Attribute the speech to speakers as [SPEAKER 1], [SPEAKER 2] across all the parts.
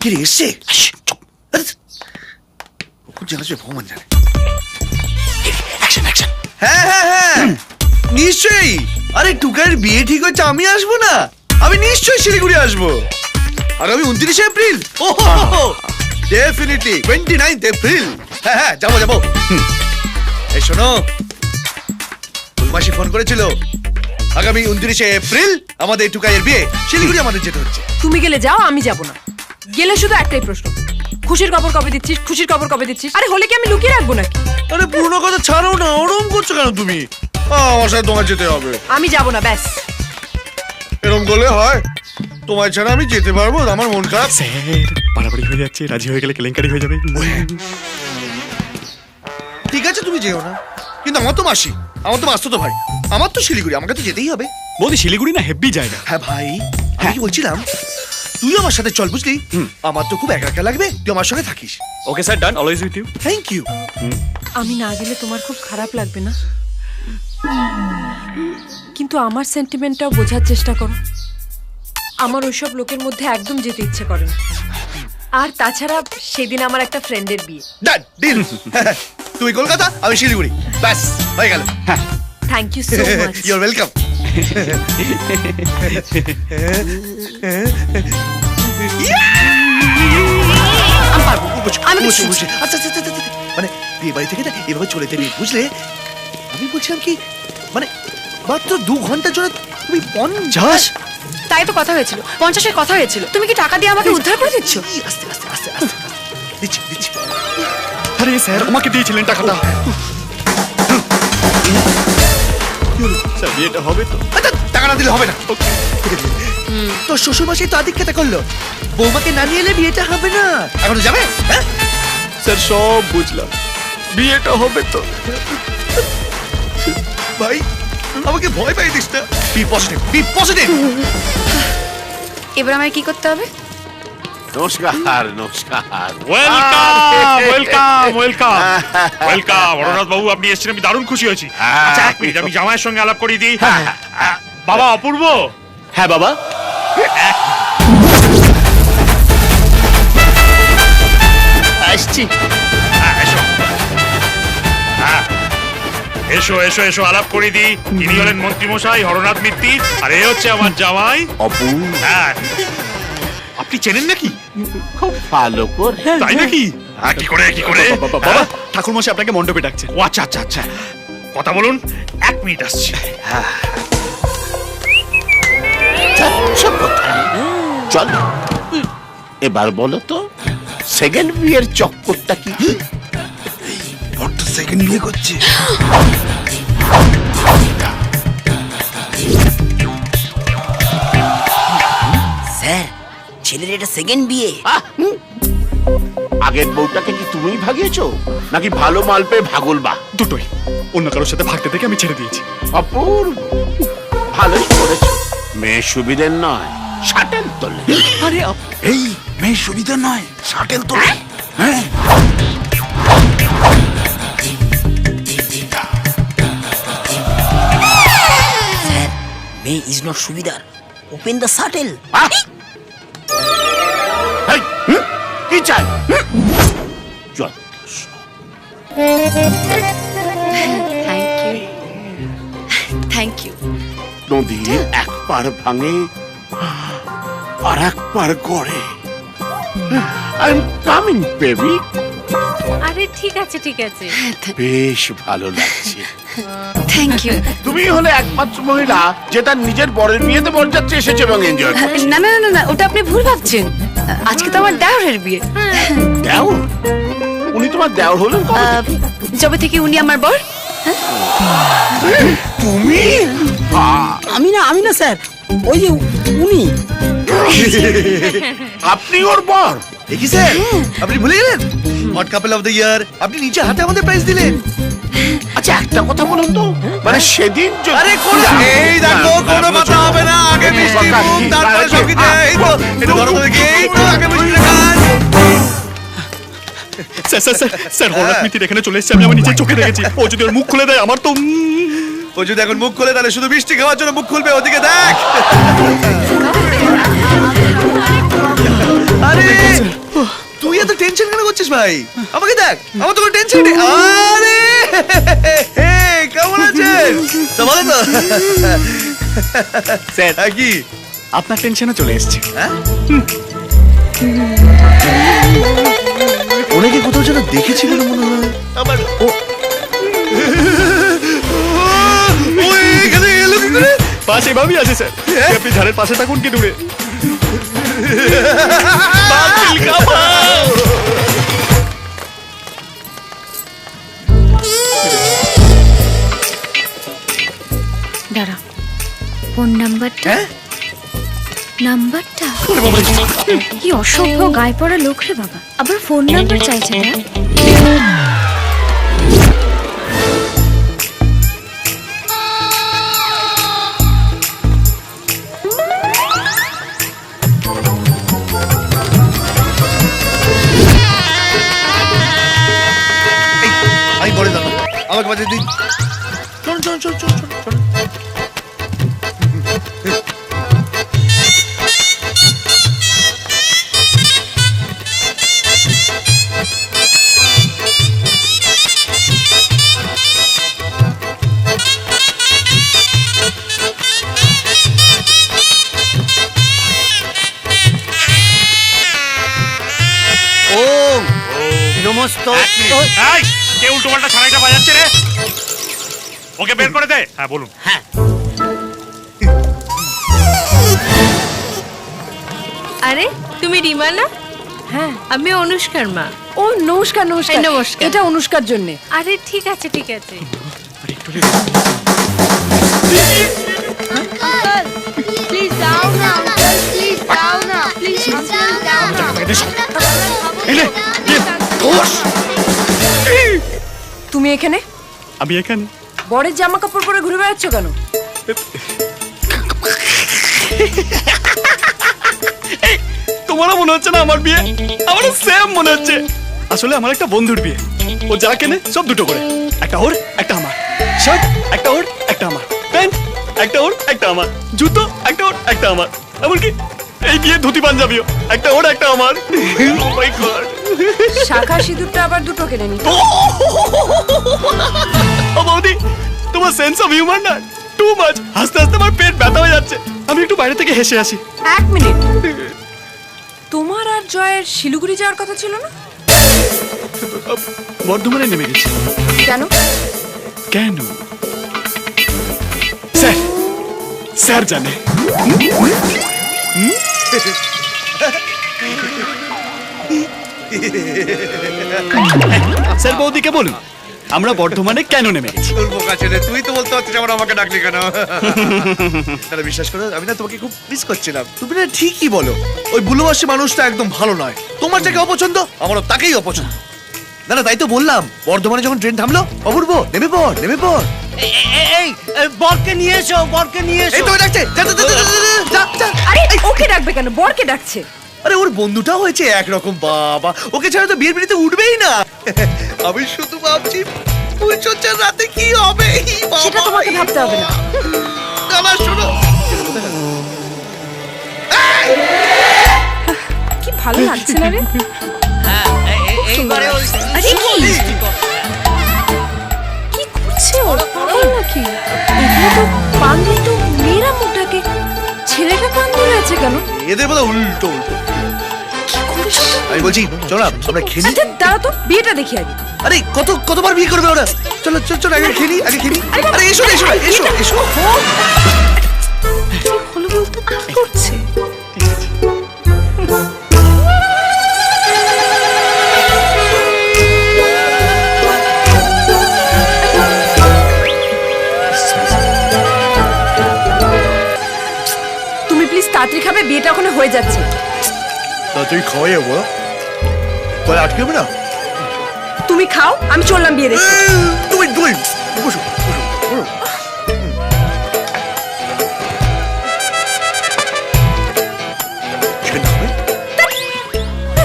[SPEAKER 1] কি রে এসছে? কোন জানাচ্ছে ভগবান জানে। হ্যাঁ হ্যাঁ হ্যাঁ নিশ্চয়ই। আরে টুকাইয়ের বিয়ে ঠিক হচ্ছে, আমি আসবো না? আমি নিশ্চয়ই শিলিগুড়ি আসবো আগামী 29 এপ্রিল। Definitely 29 April. হ্যাঁ হ্যাঁ যাবো যাবো। এই শোনো, ফুলমাসি ফোন করেছিল আগামী 29 এপ্রিল আমাদের টুকাইয়ের বিয়ে, শিলিগুড়ি আমাদের যেতে হচ্ছে।
[SPEAKER 2] তুমি গেলে যাও, আমি যাব না। গেলে শুধু একটাই প্রশ্ন, খুশির খবর কবে দিচ্ছিস? খুশির খবর কবে দিচ্ছিস? আরে হলে কি আমি লুকিয়ে রাখবো নাকি?
[SPEAKER 1] আরে পুরনো কথা ছাড়ো না, ওরম করছো কেন তুমি? আমার সাথে তোমার যেতে হবে।
[SPEAKER 2] আমি যাব না, ব্যাস।
[SPEAKER 1] এরম করলে হয়? তোমার ছাড়া আমি যেতে পারবো? আমার মন খারাপ।
[SPEAKER 3] স্যার বাড়াবাড়ি হয়ে যাচ্ছে, রাজি হয়ে গেলে কেলেঙ্কারি হয়ে যাবে।
[SPEAKER 1] ঠিক আছে তুমি যেও না, কিন্তু আমার তো মাসি, আমার তো মাসতো ভাই, আমার তো শিলিগুড়ি, আমাকে তো যেতেই হবে।
[SPEAKER 3] বৌদি শিলিগুড়ি না হেব্বি জায়গা।
[SPEAKER 1] হ্যাঁ ভাই, আমি কি বলছিলাম, তুই আমার সাথে চল, বুঝলি? আমার তো খুব একা একা লাগবে, তুই আমার সঙ্গে থাকিস।
[SPEAKER 3] Okay sir, done, always with you.
[SPEAKER 1] Thank you.
[SPEAKER 2] আমি না গেলে তোমার খুব খারাপ লাগবে না? কিন্তু আমার সেন্টিমেন্টটাও বোঝার চেষ্টা করো। আমার ওইসব লোকের মধ্যে একদম যেতে ইচ্ছে করে না। আর তাছাড়া সেদিন আমার একটা ফ্রেন্ডের বিয়ে।
[SPEAKER 1] Done, deal. তুই কলকাতা, আমি শিলিগুড়ি, ব্যাস হয়ে গেল।
[SPEAKER 2] Thank you so much.
[SPEAKER 1] You are welcome.
[SPEAKER 2] আমি পারবো, আমি
[SPEAKER 1] বসে,
[SPEAKER 2] কিছু-
[SPEAKER 1] বসে। আচ্ছা আচ্ছা আচ্ছা, আচ্ছা। মানে বিয়ে বাড়ি থেকে না এভাবে চলে যেতে নেই, বুঝলে? আমি বলছিলাম কি, মানে মাত্র 2 ঘন্টার জন্য তুমি 50।
[SPEAKER 2] তাই তো কথা হয়েছিল, 50-এর কথা হয়েছিল। তুমি কি টাকা দিয়ে আমাকে উদ্ধার করে দিচ্ছ?
[SPEAKER 1] আস্তে আস্তে আস্তে আস্তে দিচ্ছি দিচ্ছি।
[SPEAKER 3] আরে স্যার আমাকে দিয়েছিলেন টাকাটা। স্যার বিয়েটা হবে তো?
[SPEAKER 1] আচ্ছা, টাকা না দিলে হবে না। তোর শ্বশুর মাসি তো আদিক্ষেতা করলো, বৌমাকে না নিয়ে এলে বিয়েটা হবে না। এখন যাবে? হ্যাঁ
[SPEAKER 3] স্যার সব বুঝলাম, বিয়েটা হবে তো।
[SPEAKER 1] ভাই আমাকে ভয় পাই দিস না। Be positive, be positive.
[SPEAKER 2] এবার আমায় কি করতে হবে?
[SPEAKER 4] নমস্কার নমস্কার।
[SPEAKER 5] ওয়েলকাম ওয়েলকাম ওয়েলকাম ওয়েলকাম অরনাথ বাবু, আপনি এসেছেন, আমি দারুণ খুশি হয়েছি। আচ্ছা এক মিনিট, আমি জামাইয়ের সঙ্গে আলাপ করিয়ে দিই। বাবা অপূর্ব।
[SPEAKER 4] হ্যাঁ বাবা, আসছি।
[SPEAKER 5] এসো। হ্যাঁ, এসো এসো এসো, আলাপ করিয়ে দিই। ইনি হলেন মন্ত্রীমশাই হরনাথ মিত্তি, আর এ হচ্ছে আমার জামাই।
[SPEAKER 4] অপু
[SPEAKER 5] হ্যাঁ, আপনি চেনেন নাকি?
[SPEAKER 4] খুব ভালো করে।
[SPEAKER 5] তাই নাকি? হ্যাঁ, কি করে কি করে?
[SPEAKER 3] বাবা ঠাকুর মশাই আপনাকে মণ্ডপে ডাকছে।
[SPEAKER 5] ও আচ্ছা আচ্ছা আচ্ছা, কথা বলুন, 1 মিনিট আসছি।
[SPEAKER 4] যাচ্ছ কোথায়? চল এবার বলো তো, সেকেন্ড বিয়ের চক্করটা কি?
[SPEAKER 1] বড্ড সেকেন্ড বিয়ে করছে।
[SPEAKER 6] স্যার, ছেলের এটা সেকেন্ড বিয়ে।
[SPEAKER 4] আগের বউটাকে কি তুমিই ভাগিয়েছো, নাকি ভালো মাল পেয়ে ভাগল বা?
[SPEAKER 3] দুটোই, অন্য কারোর সাথে ভাগতে থেকে আমি ছেড়ে দিয়েছি।
[SPEAKER 4] অপূর্ব, ভালোই করেছো। মেয়ে সুবিধের নয়, শাটেল তোলে।
[SPEAKER 3] আরে
[SPEAKER 1] এই মেয়ে সুবিধা নয়, শাটেল তো। হ্যাঁ
[SPEAKER 6] স্যার, মে ইজ নট সুবিধার, ওপেন দ্য শাটেল।
[SPEAKER 4] এই, কি চাই? যত সব।
[SPEAKER 2] Thank you.
[SPEAKER 4] নদী এক পার ভাঙে আর এক পার গড়ে। I am coming baby.
[SPEAKER 2] আরে ঠিক আছে ঠিক আছে।
[SPEAKER 4] বেশ ভালো লাগছে।
[SPEAKER 2] Thank you.
[SPEAKER 4] তুমি হলে একমাত্র মহিলা যে তার নিজের বরের বিয়েতে বরযাত্রী এসেছে এবং এনজয় করছে।
[SPEAKER 2] না না না না, ওটা আপনি ভুল ভাবছেন। আজকে তো আমার দেওরের বিয়ে।
[SPEAKER 4] দেওর? উনি তোমার দেওর হলেন কবে থেকে?
[SPEAKER 2] যবে থেকে উনি আমার বর।
[SPEAKER 4] তুমি?
[SPEAKER 6] আমি না স্যার, ওই যে উনি।
[SPEAKER 4] আপনি ওর বর?
[SPEAKER 1] দেখি স্যার, আপনি ভুলে গেলেন hot couple of the year আপনি নিচে হাতে আমাদের প্রাইজ দিলেন।
[SPEAKER 4] আচ্ছা একটা কথা বলুন তো, মানে সেদিন যদি-
[SPEAKER 1] আরে কোন এই দেখো কোনো কথা হবে না, আগে মিষ্টি মুখ তারপরে সবকিছু। এই তো এটা ধরো তো দেখি, এই তো আগে মিষ্টি খান।
[SPEAKER 3] স্যার স্যার স্যার স্যার হঠাৎ মিত্তির এখানে চলে এসেছে, আমি আমার নিজের চোখে দেখেছি। ও যদি ওর মুখ খুলে দেয় আমার তো
[SPEAKER 1] ও যদি এখন মুখ খুলে তাহলে শুধু মিষ্টি খাওয়ার জন্য মুখ খুলবে, ওদিকে দেখ। আরে করছিস ভাই? আমাকে দেখ, আমার তো কোনো টেনশন নেই। আরে হে, কেমন আছেন? তো ভালো তো?
[SPEAKER 3] স্যার
[SPEAKER 1] হ্যাঁ, কি?
[SPEAKER 3] আপনার টেনশনে চলে এসেছি।
[SPEAKER 1] হ্যাঁ? ওনাকে কোথাও যেন দেখেছি বলে মনে হয়। আমার ও ও এখানে এলো কি করে?
[SPEAKER 3] পাশে ভাবি আছে স্যার, আপনি ঝাড়ের পাশে থাকুন কি দূরে।
[SPEAKER 7] দাঁড়া, ফোন নাম্বারটা
[SPEAKER 1] হ্যাঁ?
[SPEAKER 7] নাম্বারটা কি অসভ্য গায়ে পড়া লোক রে বাবা, আবার ফোন নাম্বার চাইছে না।
[SPEAKER 1] এই, আমি বলে দাও আমাকে বাজে দিন। চল চল চল চল চল চল।
[SPEAKER 5] এক মিনিট। এই, কে উল্টোপাল্টা ছাড়াইটা বাজাচ্ছে রে? ওকে বের করে দে। হ্যাঁ বলুন।
[SPEAKER 8] আরে তুমি রিমা না?
[SPEAKER 2] হ্যাঁ।
[SPEAKER 8] আমি অনুষ্কার মা।
[SPEAKER 2] ও নমস্কার নমস্কার।
[SPEAKER 8] এই, নমস্কার।
[SPEAKER 2] এটা অনুষ্কার জন্য।
[SPEAKER 8] আরে ঠিক আছে ঠিক আছে।
[SPEAKER 7] প্লিজ দাও না আঙ্কেল, প্লিজ দাও না, প্লিজ আঙ্কেল দাও না।
[SPEAKER 2] তুমি এখানে
[SPEAKER 3] আমি এখানে
[SPEAKER 2] বরের জামা কাপড় পরে ঘুরে বেড়াচ্ছ কেন?
[SPEAKER 3] তোমারও মনে হচ্ছে না আমার বিয়ে? আমারও সেম মনে হচ্ছে। আসলে আমার একটা বন্ধুর বিয়ে, ও যা কেনে সব দুটো করে, একটা ওর একটা আমার, শার্ট একটা ওর একটা আমার, প্যান্ট একটা ওর একটা আমার, জুতো একটা ওর একটা আমার, এমনকি এই বিয়ে ধুতি পাঞ্জাবিও একটা ওর একটা আমার। Oh my God!
[SPEAKER 2] শাখা সিঁদুরটা আবার দুটো কিনে নি।
[SPEAKER 3] ও বৌদি, তোমার সেন্স অফ হিউমার না টু মাচ। হাসতে হাসতে আমার পেট ব্যথা হয়ে যাচ্ছে, আমি একটু বাইরে থেকে হেসে আসি।
[SPEAKER 2] এক মিনিট, তোমার আর জয়ের শিলিগুড়ি যাওয়ার কথা ছিল না?
[SPEAKER 3] বর্ধমানে নেমে গেছি।
[SPEAKER 2] কেন?
[SPEAKER 3] কেন? স্যার, স্যার জানে। স্যার বৌদিকে বলুন আমরা বর্ধমানে কেন নেমে গেছি।
[SPEAKER 1] তোর বোকা ছেলে, তুই তো বলতে পারছিস আমার আমাকে ডাকলি কেন? তাহলে বিশ্বাস করো, আমি না তোমাকে খুব মিস করছিলাম। তুমি না ঠিকই বলো, ওই বুলোবাসী মানুষটা একদম ভালো নয়। তোমার যাকে অপছন্দ আমারও তাকেই অপছন্দ। না না, তাই তো বললাম, বর্ধমানে যখন ট্রেন থামলো, অপূর্ব নেমে পড় নেমে পড়।
[SPEAKER 6] এই বরকে নিয়ে এসো, বরকে নিয়ে
[SPEAKER 1] এই
[SPEAKER 6] এসো।
[SPEAKER 1] তো ডাকছে, যা যা যা, যা, যা, যা।
[SPEAKER 2] আরে ওকে ডাকবে কেন? বরকে ডাকছে।
[SPEAKER 1] আরে ওর বন্ধুটাও হয়েছে একরকম। বাবা, ওকে ছাড়া তো বিয়ের বিয়েতে উঠবেই না। আমি শুধু ভাবছি ফুলচর্চার রাতে কি হবে।
[SPEAKER 2] সেটা তোমাকে ভাবতে হবে না।
[SPEAKER 1] গালা শোনো।
[SPEAKER 2] কি ভালো লাগছে না রে?
[SPEAKER 6] এইবারে ওই
[SPEAKER 2] আরে কি কি করছে ও? পাগল নাকি? এগুলো তো পান দিয়ে তো মেয়েরা মুখ ঢাকে, ছেলেটা পান দিয়ে আছে কেন?
[SPEAKER 1] এদের বলে উল্টো উল্টো।
[SPEAKER 2] কি করিস?
[SPEAKER 1] আমি বলছি চলো না, আমরা খেলি।
[SPEAKER 2] আচ্ছা দাঁড়া তো, বিয়েটা দেখি আগে।
[SPEAKER 1] আরে কতবার বিয়ে করবে ওরা? চলো চলো চলো, আগে খেলি আগে খেলি। আরে এসো এসো এসো এসো।
[SPEAKER 2] কি হলো বলতো? কি করছে? তুমি প্লিজ তাড়াতাড়ি খাবে, বিয়েটা ওখানে হয়ে যাচ্ছে।
[SPEAKER 1] তুই খাওয়াই যাবো, তাহলে আটকে হবে না।
[SPEAKER 2] তুমি খাও, আমি চললাম বিয়ে দেখতে।
[SPEAKER 1] তুমি তুমি বসো বসো বসো। Chicken হবে?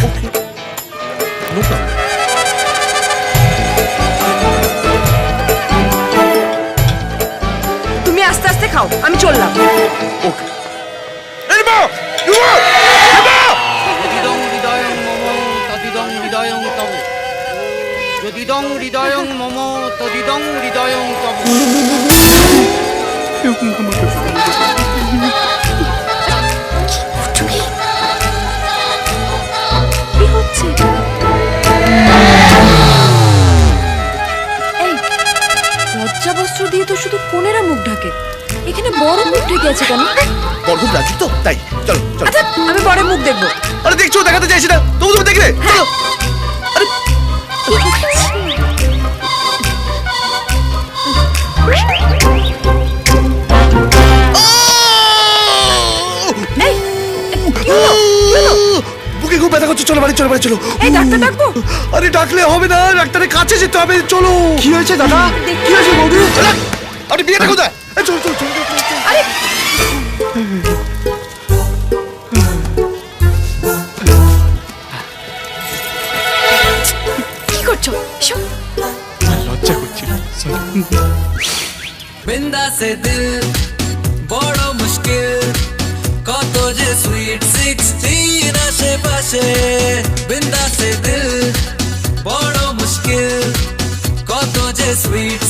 [SPEAKER 1] Okay. No problem.
[SPEAKER 2] তুমি আস্তে আস্তে খাও, আমি চললাম।
[SPEAKER 1] Okay. Anima! Anima! Anima!
[SPEAKER 6] তদিদং হৃদয়ং মম তদিদং হৃদয়ং তব
[SPEAKER 9] তদিদং হৃদয়ং মম তদিদং হৃদয়ং তব।
[SPEAKER 2] কি হচ্ছে? এই লজ্জা বস্ত্র দিয়ে তো শুধু কোনেরা মুখ ঢাকে, এখানে বড় মুখ ঢেকে আছে কেন?
[SPEAKER 1] বড় খুব রাজি তো তাই। চলো চলো।
[SPEAKER 2] আচ্ছা আমি বড় মুখ দেখবো।
[SPEAKER 1] আরে দেখছো দেখাতে চাইছি না, তবু তুমি দেখলে। চলো। আরে
[SPEAKER 2] এই কি হলো? কি হলো?
[SPEAKER 1] বুকে খুব ব্যথা করছে, চলো বাড়ি চলো বাড়ি চলো।
[SPEAKER 2] এই ডাক্তার ডাকবো?
[SPEAKER 1] আরে ডাকলে হবে না, ডাক্তারের কাছে যেতে হবে, চলো।
[SPEAKER 3] কি হয়েছে দাদা?
[SPEAKER 2] কি হয়েছে বৌদি?
[SPEAKER 1] আপনি বিয়েটা কোথায়? এই, চলো চলো চলো চলো, চলো।
[SPEAKER 2] আরে কি করছো? এসব
[SPEAKER 3] লজ্জা করছিল।
[SPEAKER 10] বিন্দা সে দিল বড় মুশকিল, কত যে সুইট 16 আশেপাশে। বিন্দা সে দিল বড় মুশকিল, কত যে সুইট